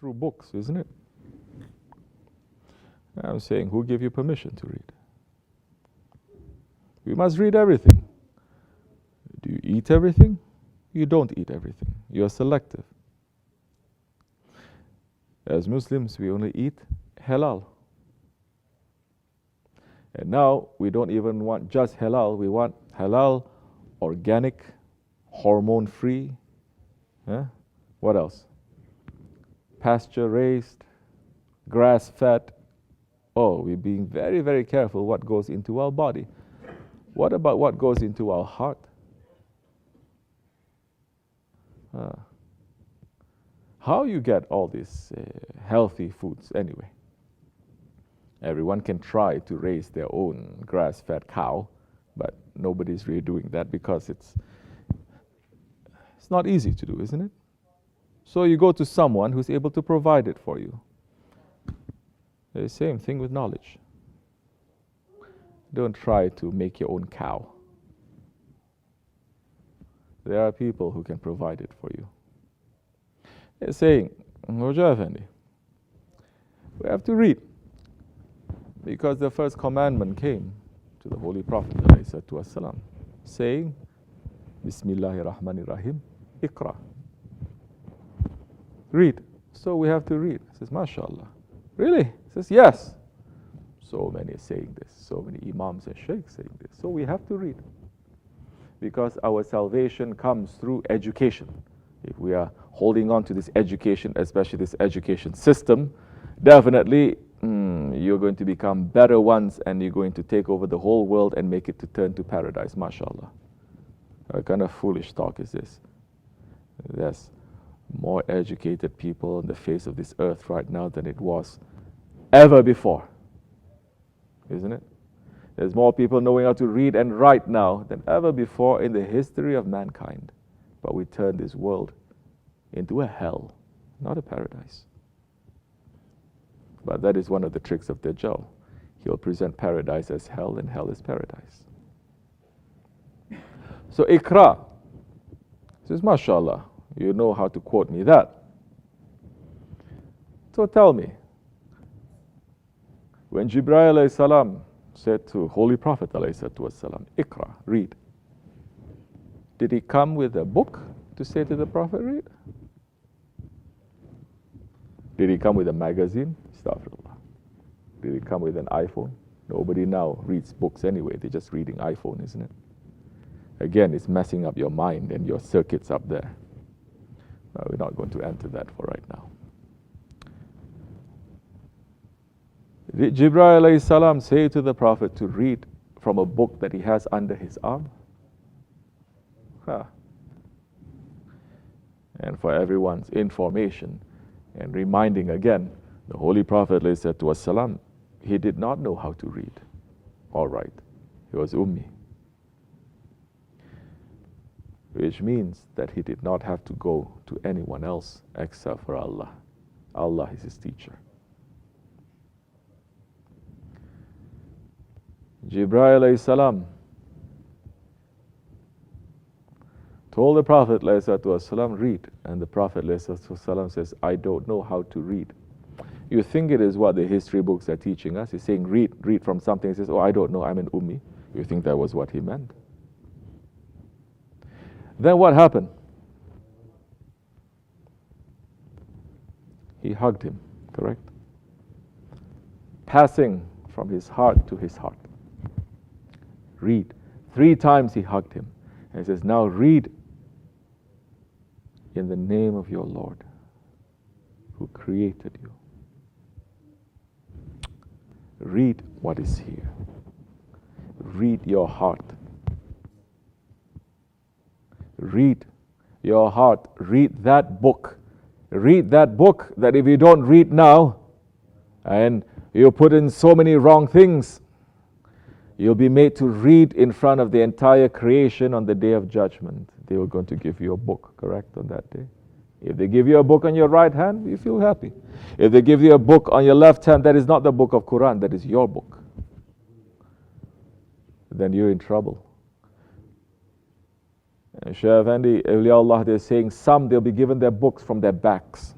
through books, isn't it? I'm saying, who gave you permission to read? We must read everything. Do you eat everything? You don't eat everything. You are selective. As Muslims, we only eat halal. And now we don't even want just halal. We want halal, organic, hormone-free. What else? Pasture-raised, grass-fed. Oh, we're being very, very careful what goes into our body. What about what goes into our heart? How you get all these healthy foods anyway? Everyone can try to raise their own grass-fed cow, but nobody's really doing that because it's not easy to do, isn't it? So you go to someone who's able to provide it for you. The same thing with knowledge. Don't try to make your own cow. There are people who can provide it for you. They're saying, Hoja Effendi, we have to read. Because the first commandment came to the Holy Prophet ﷺ, saying, Bismillahir Rahmanir Rahim, Iqra. Read. So we have to read. He says, MashaAllah. Really? He says, yes. So many are saying this. So many imams and sheikhs saying this. So we have to read. Because our salvation comes through education. If we are holding on to this education, especially this education system, definitely you're going to become better ones and you're going to take over the whole world and make it to turn to paradise, mashallah. What kind of foolish talk is this? There's more educated people on the face of this earth right now than it was ever before. Isn't it? There's more people knowing how to read and write now than ever before in the history of mankind. But we turn this world into a hell, not a paradise. But that is one of the tricks of Dajjal. He'll present paradise as hell and hell as paradise. So Iqra says, MashaAllah, you know how to quote me that. So tell me, when Jibreel alayhi salam said to Holy Prophet alayhi salam, Iqra, read, did he come with a book to say to the Prophet, read? Did he come with a magazine? Astaghfirullah. Did he come with an iPhone? Nobody now reads books anyway. They're just reading iPhone, isn't it? Again, it's messing up your mind and your circuits up there. No, we're not going to enter that for right now. Did Jibreel alayhi salam say to the Prophet to read from a book that he has under his arm? And for everyone's information and reminding again, the Holy Prophet ﷺ, he did not know how to read or write. He was ummi. Which means that he did not have to go to anyone else except for Allah. Allah is his teacher. Jibreel alayhi salam told the Prophet ﷺ, read. And the Prophet ﷺ says, I don't know how to read. You think it is what the history books are teaching us. He's saying, read from something. He says, oh, I don't know, I'm an ummi. You think that was what he meant? Then what happened? He hugged him, correct? Passing from his heart to his heart. Read. 3 times he hugged him. And he says, now read in the name of your Lord who created you. Read what is here. Read your heart. Read your heart. Read that book. Read that book that if you don't read now and you put in so many wrong things, you'll be made to read in front of the entire creation on the day of judgment. They were going to give you a book, correct, on that day. If they give you a book on your right hand, you feel happy. If they give you a book on your left hand, that is not the book of Quran, that is your book. Then you're in trouble. And Shaykh Effendi, awliya Allah, they're saying some, they'll be given their books from their backs.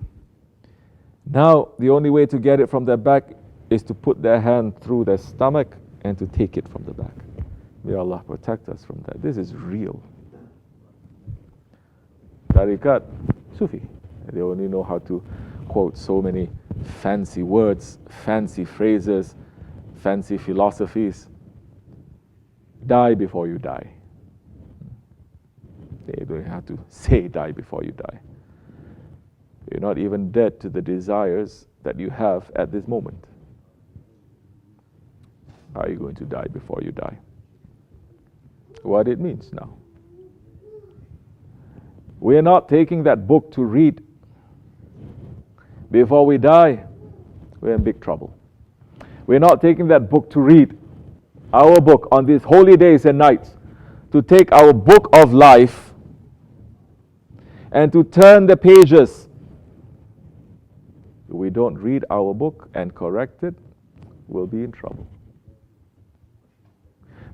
Now, the only way to get it from their back is to put their hand through their stomach and to take it from the back. May Allah protect us from that. This is real. Tariqat, Sufi. They only know how to quote so many fancy words, fancy phrases, fancy philosophies. Die before you die. They don't have to say die before you die. You're not even dead to the desires that you have at this moment. How are you going to die before you die? What it means now. We are not taking that book to read before we die. We're in big trouble. We're not taking that book to read, our book on these holy days and nights, to take our book of life and to turn the pages. If we don't read our book and correct it, we'll be in trouble.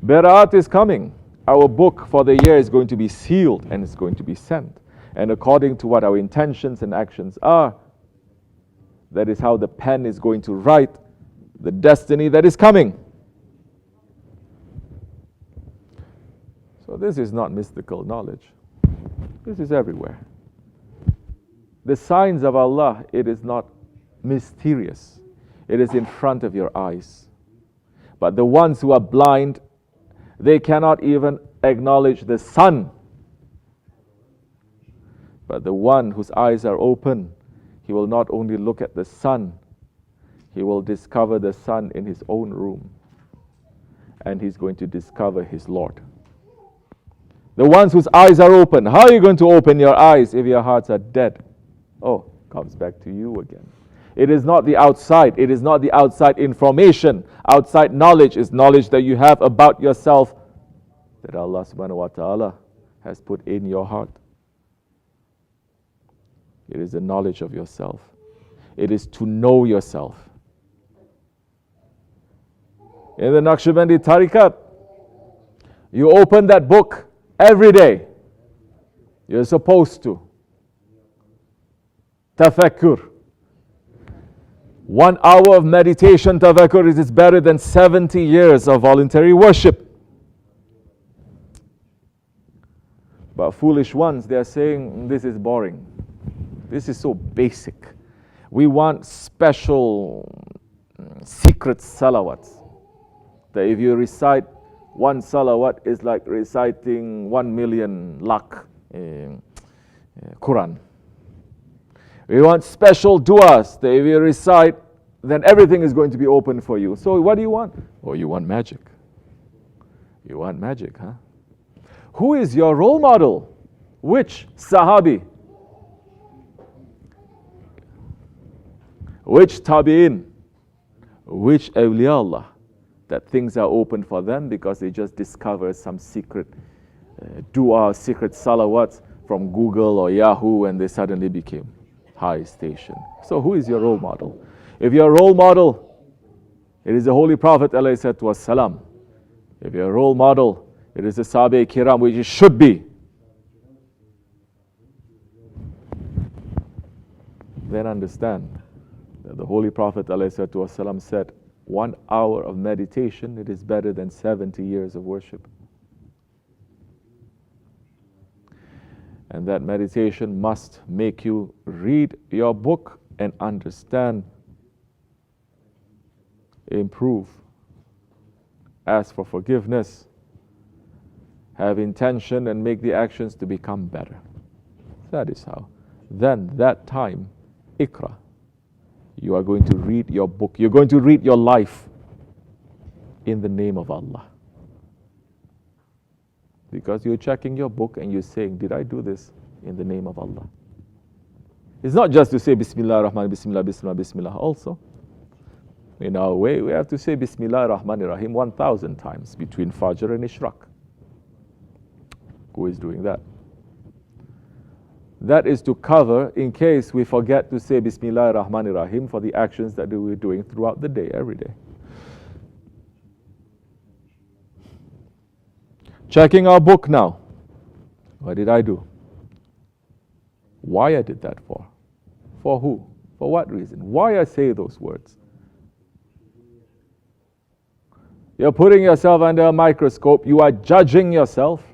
Baraat is coming. Our book for the year is going to be sealed and it's going to be sent. And according to what our intentions and actions are, that is how the pen is going to write the destiny that is coming. So this is not mystical knowledge. This is everywhere. The signs of Allah, it is not mysterious. It is in front of your eyes. But the ones who are blind, they cannot even acknowledge the sun. But the one whose eyes are open, he will not only look at the sun, he will discover the sun in his own room. And he's going to discover his Lord. The ones whose eyes are open, how are you going to open your eyes if your hearts are dead? Oh, comes back to you again. It is not the outside. It is not the outside information. Outside knowledge is knowledge that you have about yourself that Allah subhanahu wa ta'ala has put in your heart. It is the knowledge of yourself. It is to know yourself. In the Naqshbandi Tariqat, you open that book every day. You're supposed to. Tafakkur. 1 hour of meditation, tafakkur, is better than 70 years of voluntary worship. But foolish ones, they are saying, this is boring. This is so basic. We want special, secret salawats. That if you recite one salawat, is like reciting 1 million lakh Quran. We want special du'as that if you recite, then everything is going to be open for you. So what do you want? Oh, you want magic. You want magic, huh? Who is your role model? Which Sahabi? Which Tabi'in? Which awliya that things are open for them because they just discovered some secret dua, secret salawats from Google or Yahoo, and they suddenly became high station. So who is your role model? If your role model, it is the Holy Prophet ﷺ. If your role model, it is the Sahabe Kiram, which it should be, then understand that the Holy Prophet ﷺ said, 1 hour of meditation, it is better than 70 years of worship. And that meditation must make you read your book and understand, improve, ask for forgiveness, have intention and make the actions to become better. That is how. Then that time, Iqra. You are going to read your book. You're going to read your life in the name of Allah. Because you're checking your book and you're saying, did I do this in the name of Allah? It's not just to say Bismillah Rahman, Bismillah, Bismillah, Bismillah. Also, in our way, we have to say Bismillah Rahman Rahim 1,000 times between Fajr and Ishraq. Who is doing that? That is to cover in case we forget to say Bismillah Rahman Rahim for the actions that we're doing throughout the day, every day. Checking our book now. What did I do? Why I did that for? For who? For what reason? Why I say those words? You're putting yourself under a microscope. You are judging yourself.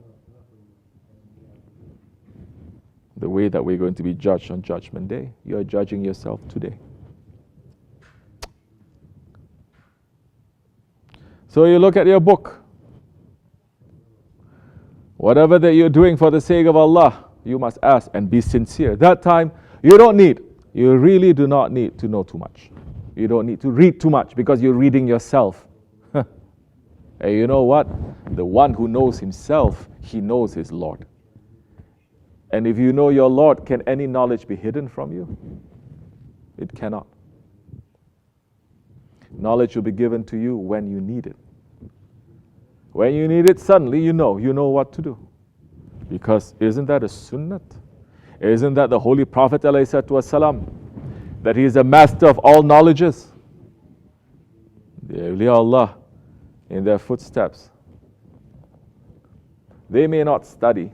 The way that we're going to be judged on Judgment Day. You are judging yourself today. So you look at your book. Whatever that you're doing for the sake of Allah, you must ask and be sincere. That time, you really do not need to know too much. You don't need to read too much because you're reading yourself. And you know what? The one who knows himself, he knows his Lord. And if you know your Lord, can any knowledge be hidden from you? It cannot. Knowledge will be given to you when you need it. When you need it, suddenly you know what to do. Because isn't that a sunnat? Isn't that the Holy Prophet ﷺ, that he is a master of all knowledges? The awliya Allah, in their footsteps, they may not study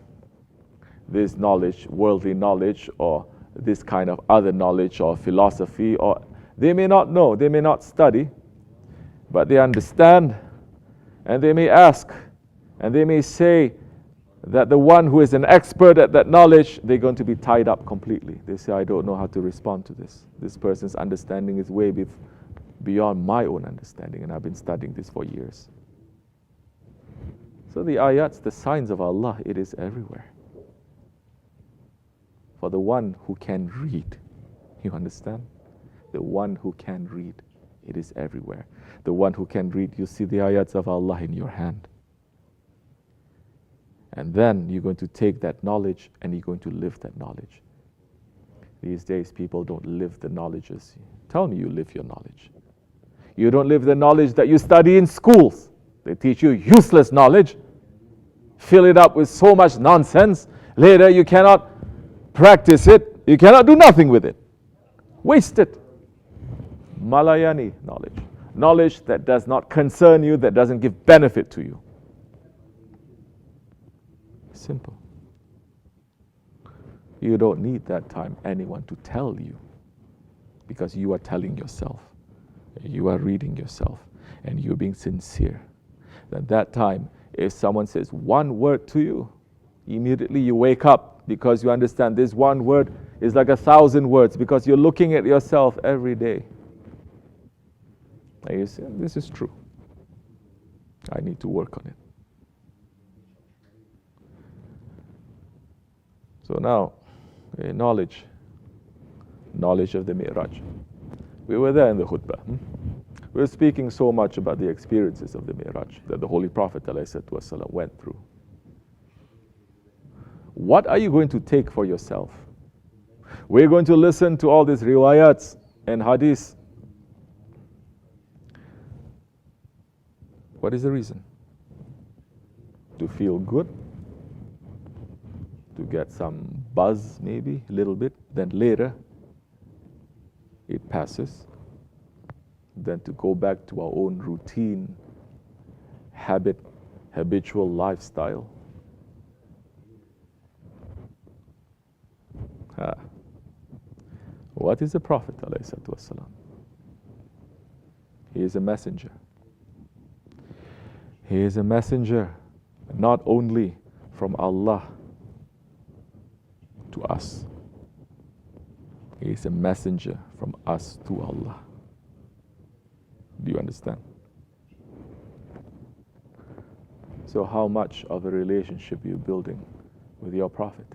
this knowledge, worldly knowledge, or this kind of other knowledge or philosophy, or they may not know, they may not study, but they understand, and they may ask, and they may say that the one who is an expert at that knowledge, they're going to be tied up completely. They say, I don't know how to respond to this. This person's understanding is way beyond my own understanding, and I've been studying this for years. So the ayats, the signs of Allah, it is everywhere. For the one who can read, you understand? The one who can read, it is everywhere. The one who can read, you see the ayats of Allah in your hand. And then you're going to take that knowledge and you're going to live that knowledge. These days, people don't live the knowledges. Tell me you live your knowledge. You don't live the knowledge that you study in schools. They teach you useless knowledge. Fill it up with so much nonsense. Later, you cannot practice it. You cannot do nothing with it. Waste it. Malayani knowledge. Knowledge that does not concern you, that doesn't give benefit to you. Simple. You don't need that time anyone to tell you, because you are telling yourself, you are reading yourself, and you're being sincere. At that time, if someone says one word to you, immediately you wake up, because you understand this one word is like 1,000 words, because you're looking at yourself every day. And you say, this is true. I need to work on it. So now, knowledge of the Mi'raj. We were there in the khutbah. We were speaking so much about the experiences of the Mi'raj that the Holy Prophet ﷺ went through. What are you going to take for yourself? We're going to listen to all these riwayats and hadiths. What is the reason? To feel good? To get some buzz, maybe a little bit, then later it passes. Then to go back to our own routine, habitual lifestyle. What is the Prophet ﷺ? He is a messenger. He is a messenger not only from Allah to us. He is a messenger from us to Allah. Do you understand? So how much of a relationship you're building with your Prophet?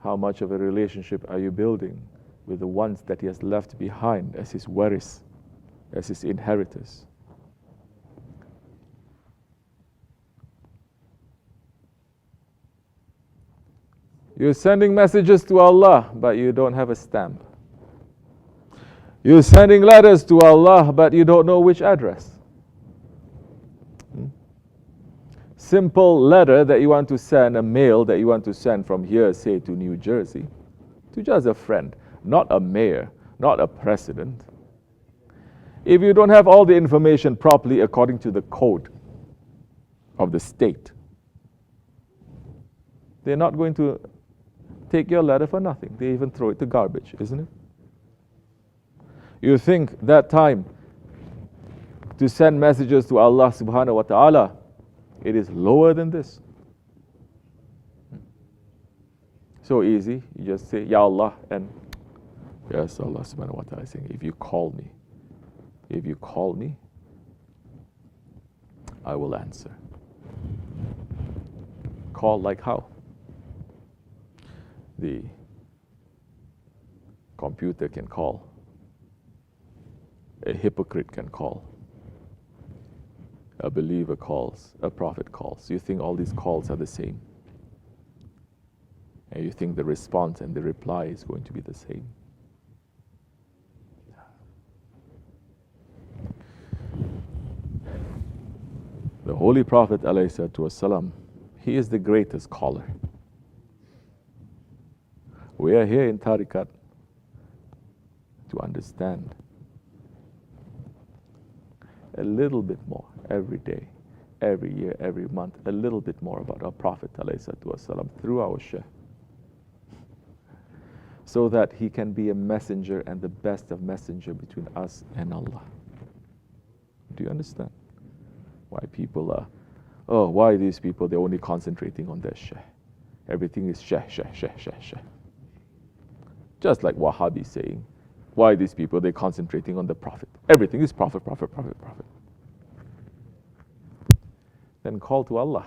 How much of a relationship are you building with the ones that he has left behind as his waris, as his inheritors? You're sending messages to Allah, but you don't have a stamp. You're sending letters to Allah, but you don't know which address. Simple letter that you want to send, a mail that you want to send from here, say to New Jersey, to just a friend, not a mayor, not a president. If you don't have all the information properly according to the code of the state, they're not going to take your letter for nothing. They even throw it to garbage, isn't it? You think that time to send messages to Allah subhanahu wa ta'ala, it is lower than this? So easy. You just say, Ya Allah, and yes, Allah subhanahu wa ta'ala is saying, if you call me, I will answer. Call like how? The computer can call. A hypocrite can call. A believer calls. A prophet calls. You think all these calls are the same? And you think the response and the reply is going to be the same? The Holy Prophet ﷺ, he is the greatest caller. We are here in Tariqat to understand a little bit more every day, every year, every month, a little bit more about our Prophet ﷺ through our Shaykh, so that he can be a messenger and the best of messenger between us and Allah. Do you understand? Why people are, why these people, they're only concentrating on their Shaykh. Everything is Shaykh, Shaykh, Shaykh, Shaykh, Shaykh. Just like Wahhabi saying, why these people, they're concentrating on the Prophet. Everything is Prophet, Prophet, Prophet, Prophet. Then call to Allah.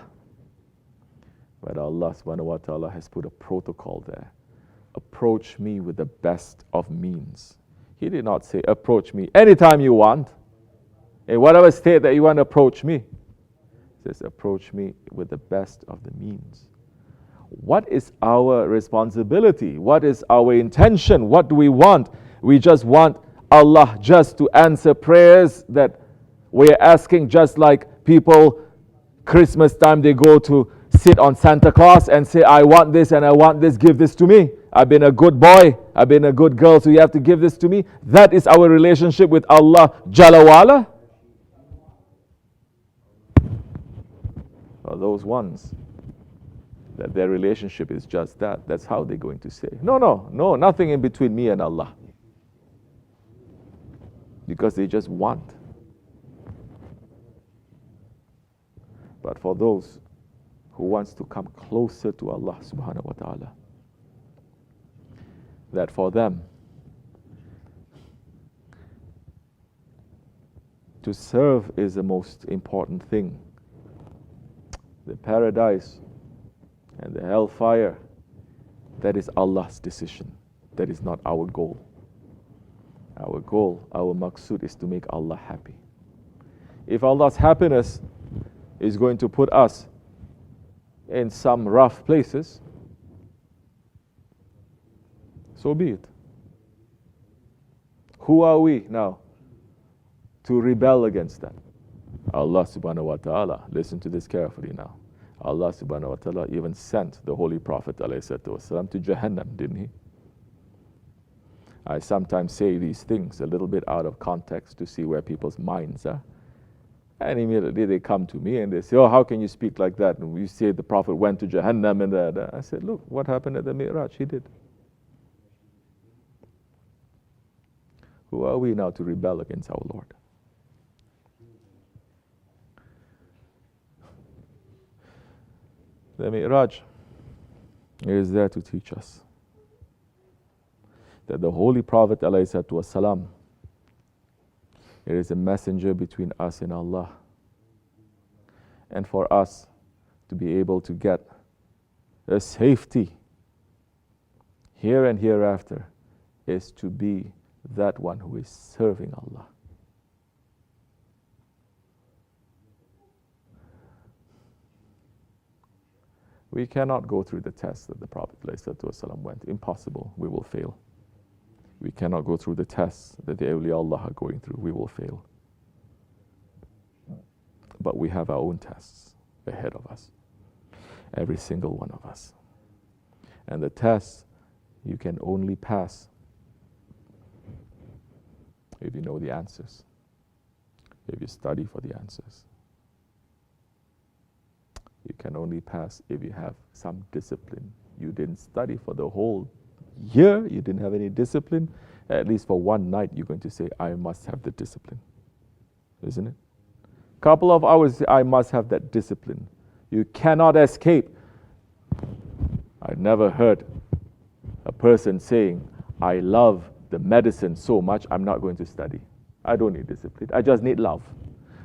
But Allah subhanahu wa ta'ala has put a protocol there. Approach me with the best of means. He did not say, approach me anytime you want. In whatever state that you want to approach me. He says, approach me with the best of the means. What is our responsibility? What is our intention? What do we want? We just want Allah just to answer prayers that we're asking, just like people, Christmas time, they go to sit on Santa Claus and say, I want this and I want this, give this to me. I've been a good boy, I've been a good girl, so you have to give this to me. That is our relationship with Allah Jalla wa'ala. Or those ones that their relationship is just that, that's how they're going to say, no, nothing in between me and Allah. Because they just want. But for those who wants to come closer to Allah subhanahu wa ta'ala, that for them to serve is the most important thing. The paradise and the hellfire, that is Allah's decision. That is not our goal. Our goal, our maqsood is to make Allah happy. If Allah's happiness is going to put us in some rough places, so be it. Who are we now to rebel against that? Allah subhanahu wa ta'ala, listen to this carefully now. Allah subhanahu wa ta'ala even sent the Holy Prophet ﷺ to Jahannam, didn't he? I sometimes say these things a little bit out of context to see where people's minds are. And immediately they come to me and they say, how can you speak like that? And you say the Prophet went to Jahannam and that. I said, look, what happened at the Mi'raj? He did. Who are we now to rebel against our Lord? The Mi'raj is there to teach us that the Holy Prophet ﷺ, it is a messenger between us and Allah. And for us to be able to get a safety here and hereafter is to be that one who is serving Allah. We cannot go through the test that the Prophet ﷺ went. Impossible. We will fail. We cannot go through the tests that the awliya Allah are going through. We will fail. But we have our own tests ahead of us. Every single one of us. And the tests you can only pass if you know the answers. If you study for the answers. You can only pass if you have some discipline You didn't study for the whole year. You didn't have any discipline. At least for one night, you're going to say, I must have the discipline. Isn't it? Couple of hours, I must have that discipline. You cannot escape. I've never heard a person saying, I love the medicine so much, I'm not going to study. I don't need discipline. I just need love.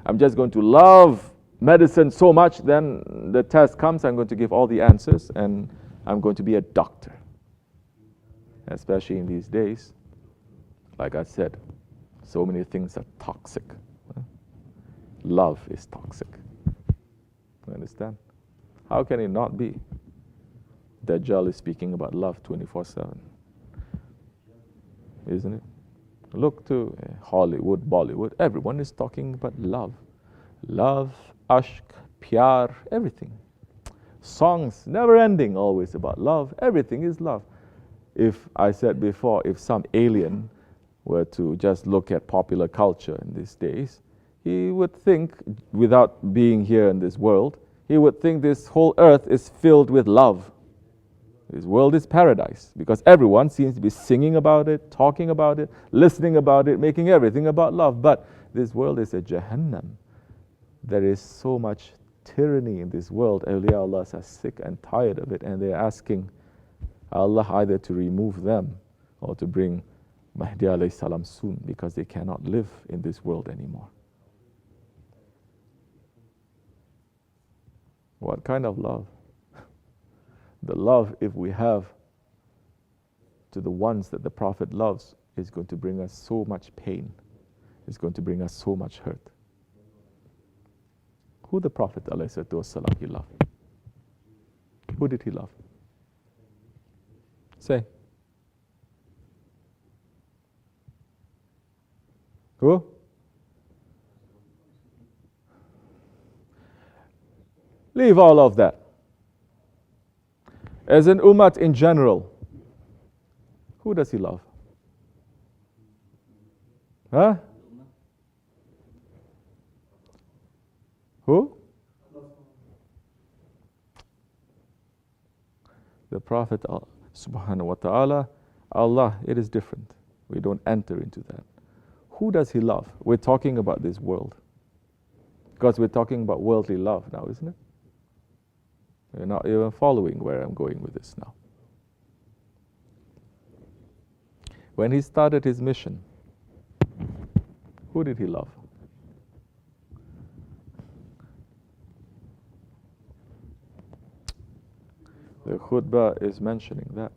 I'm just going to love medicine so much, then the test comes, I'm going to give all the answers, and I'm going to be a doctor. Especially in these days, like I said, so many things are toxic. Love is toxic. You understand? How can it not be? Dajjal is speaking about love 24/7. Isn't it? Look to Hollywood, Bollywood, everyone is talking about love. Love, ashq, pyar, everything. Songs, never ending, always about love. Everything is love. If I said before, if some alien were to just look at popular culture in these days, he would think, without being here in this world, he would think this whole earth is filled with love. This world is paradise because everyone seems to be singing about it, talking about it, listening about it, making everything about love. But this world is a Jahannam. There is so much tyranny in this world. Awliya Allah are sick and tired of it, and they're asking Allah either to remove them or to bring Mahdi alayhi salam soon, because they cannot live in this world anymore. What kind of love? The love, if we have to the ones that the Prophet loves, is going to bring us so much pain. It's going to bring us so much hurt. Who the Prophet ﷺ he loved? Who did he love? Say. Who? Leave all of that. As an ummah in general, who does he love? Huh? Who? The Prophet subhanahu wa ta'ala, Allah, it is different. We don't enter into that. Who does he love? We're talking about this world. Because we're talking about worldly love now, isn't it? You're not even following where I'm going with this now. When he started his mission, who did he love? The khutbah is mentioning that.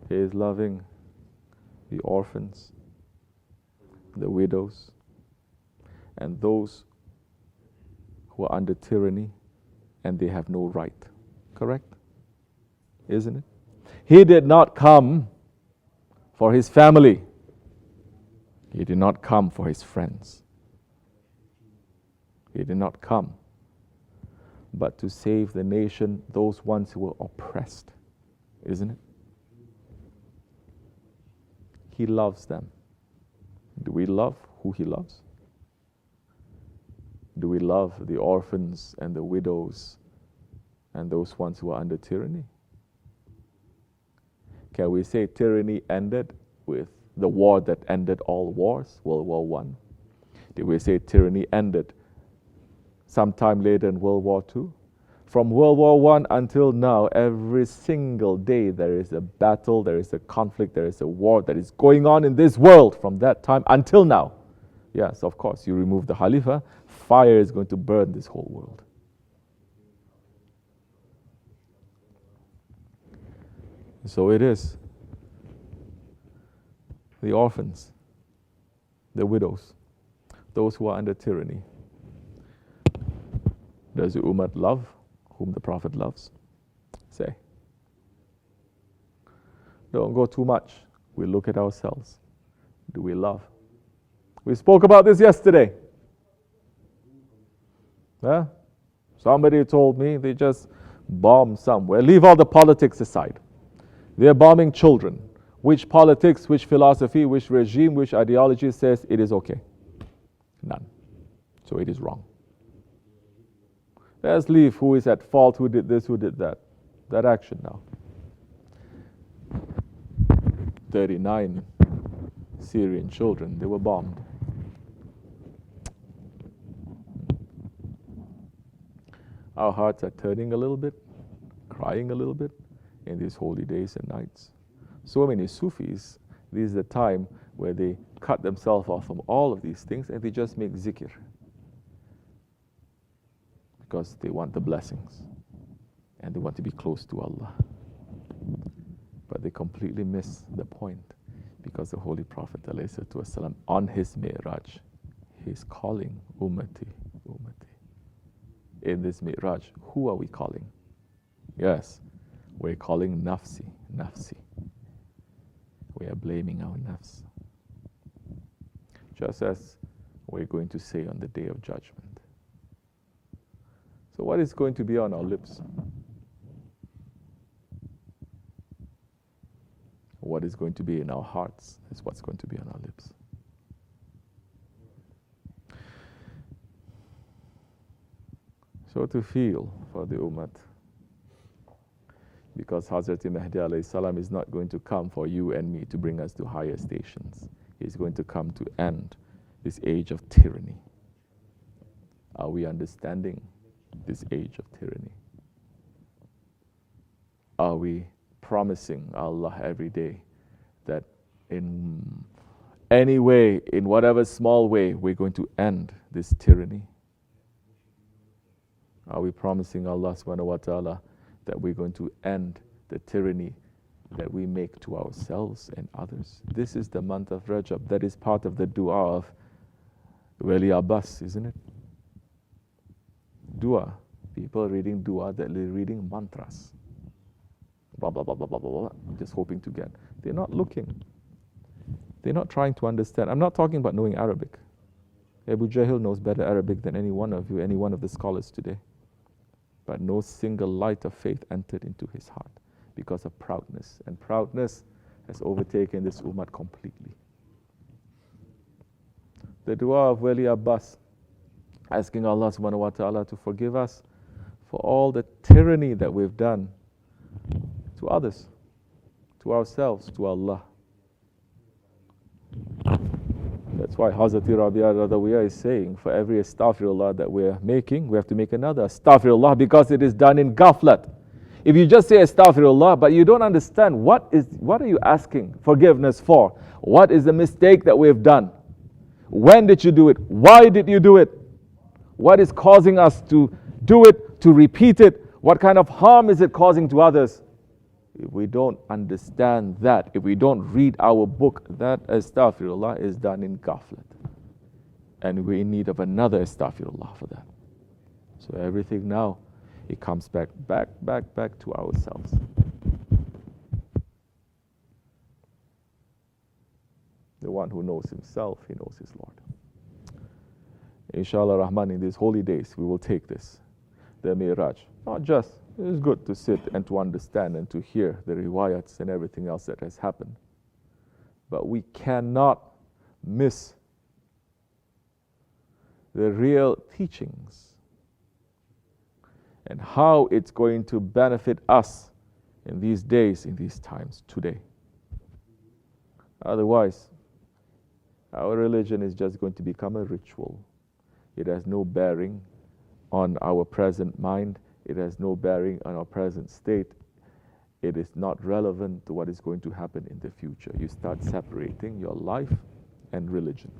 He is loving the orphans, the widows, and those who are under tyranny and they have no right. Correct? Isn't it? He did not come for his family. He did not come for his friends. He did not come but to save the nation, those ones who were oppressed. Isn't it? He loves them. Do we love who he loves? Do we love the orphans and the widows and those ones who are under tyranny? Can we say tyranny ended with the war that ended all wars, World War I? Did we say tyranny ended sometime later in World War II? From World War I until now, every single day there is a battle, there is a conflict, there is a war that is going on in this world from that time until now. Yes, of course, you remove the Khalifa, fire is going to burn this whole world. So it is. The orphans, the widows, those who are under tyranny. Does the ummah love whom the Prophet loves? Say. Don't go too much. We look at ourselves. Do we love? We spoke about this yesterday. Yeah? Somebody told me they just bombed somewhere. Leave all the politics aside. They're bombing children. Which politics, which philosophy, which regime, which ideology says it is okay? None. So it is wrong. Let's leave who is at fault, who did this, who did that. That action now. 39 Syrian children, they were bombed. Our hearts are turning a little bit, crying a little bit in these holy days and nights. So many Sufis, this is the time where they cut themselves off from all of these things and they just make zikr. Because they want the blessings and they want to be close to Allah. But they completely miss the point, because the Holy Prophet ﷺ, on his Mi'raj, he's calling Ummati, Ummati. In this Mi'raj, who are we calling? Yes, we're calling Nafsi, Nafsi. We are blaming our nafs. Just as we're going to say on the Day of Judgment. So what is going to be on our lips? What is going to be in our hearts is what's going to be on our lips. So to feel for the Ummah, because Hazrat Mahdi alayhi salam is not going to come for you and me to bring us to higher stations. He's going to come to end this age of tyranny. Are we understanding this age of tyranny? Are we promising Allah every day that in any way, in whatever small way, we're going to end this tyranny? Are we promising Allah subhanahu wa ta'ala that we're going to end the tyranny that we make to ourselves and others? This is the month of Rajab. That is part of the dua of Wali Abbas, isn't it? Dua. People reading dua, that they're reading mantras. Blah, blah, blah, blah, blah, blah, blah, just hoping to get. They're not looking. They're not trying to understand. I'm not talking about knowing Arabic. Abu Jahl knows better Arabic than any one of you, any one of the scholars today. But no single light of faith entered into his heart because of proudness. And proudness has overtaken this ummah completely. The dua of Wali Abbas, asking Allah subhanahu wa ta'ala to forgive us for all the tyranny that we've done to others, to ourselves, to Allah. That's why Hazrat Rabi'a Radawiyah is saying, for every astaghfirullah that we're making, we have to make another astaghfirullah, because it is done in ghaflat. If you just say astaghfirullah, but you don't understand what are you asking forgiveness for? What is the mistake that we have done? When did you do it? Why did you do it? What is causing us to do it, to repeat it? What kind of harm is it causing to others? If we don't understand that, if we don't read our book, that astaghfirullah is done in ghaflat. And we're in need of another astaghfirullah for that. So everything now, it comes back to ourselves. The one who knows himself, he knows his Lord. Inshallah Rahman, in these holy days, we will take this, the Mi'raj. Not just, it is good to sit and to understand and to hear the riwayats and everything else that has happened. But we cannot miss the real teachings and how it's going to benefit us in these days, in these times, today. Otherwise, our religion is just going to become a ritual. It has no bearing on our present mind. It has no bearing on our present state. It is not relevant to what is going to happen in the future. You start separating your life and religion.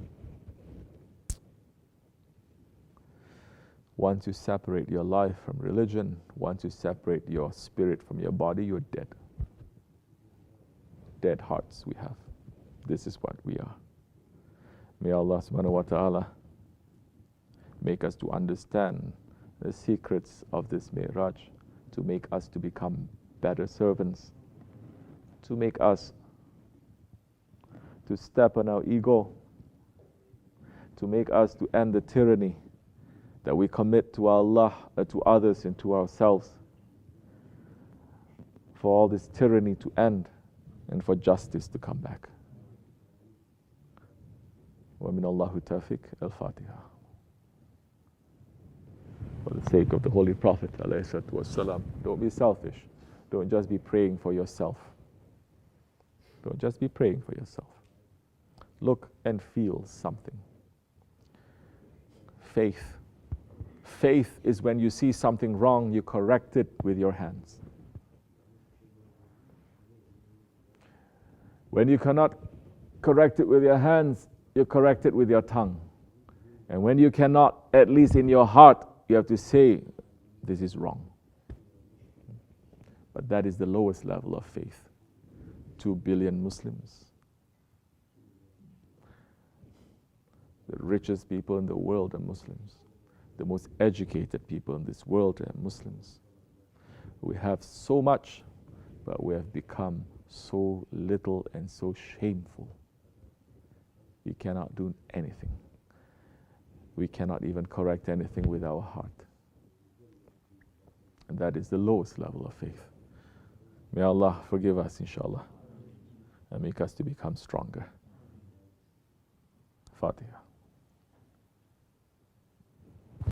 Once you separate your life from religion, once you separate your spirit from your body, you're dead. Dead hearts we have. This is what we are. May Allah subhanahu wa ta'ala make us to understand the secrets of this Mi'raj, to make us to become better servants, to make us to step on our ego, to make us to end the tyranny that we commit to Allah, to others and to ourselves, for all this tyranny to end and for justice to come back. Wa min Allahu tawfiq, al-Fatiha. For the sake of the Holy Prophet ﷺ, don't be selfish. Don't just be praying for yourself. Don't just be praying for yourself. Look and feel something. Faith. Faith is when you see something wrong, you correct it with your hands. When you cannot correct it with your hands, you correct it with your tongue. And when you cannot, at least in your heart, you have to say, this is wrong. But that is the lowest level of faith. 2 billion Muslims. The richest people in the world are Muslims. The most educated people in this world are Muslims. We have so much, but we have become so little and so shameful. We cannot do anything. We cannot even correct anything with our heart. And that is the lowest level of faith. May Allah forgive us, inshallah, and make us to become stronger. Fatiha.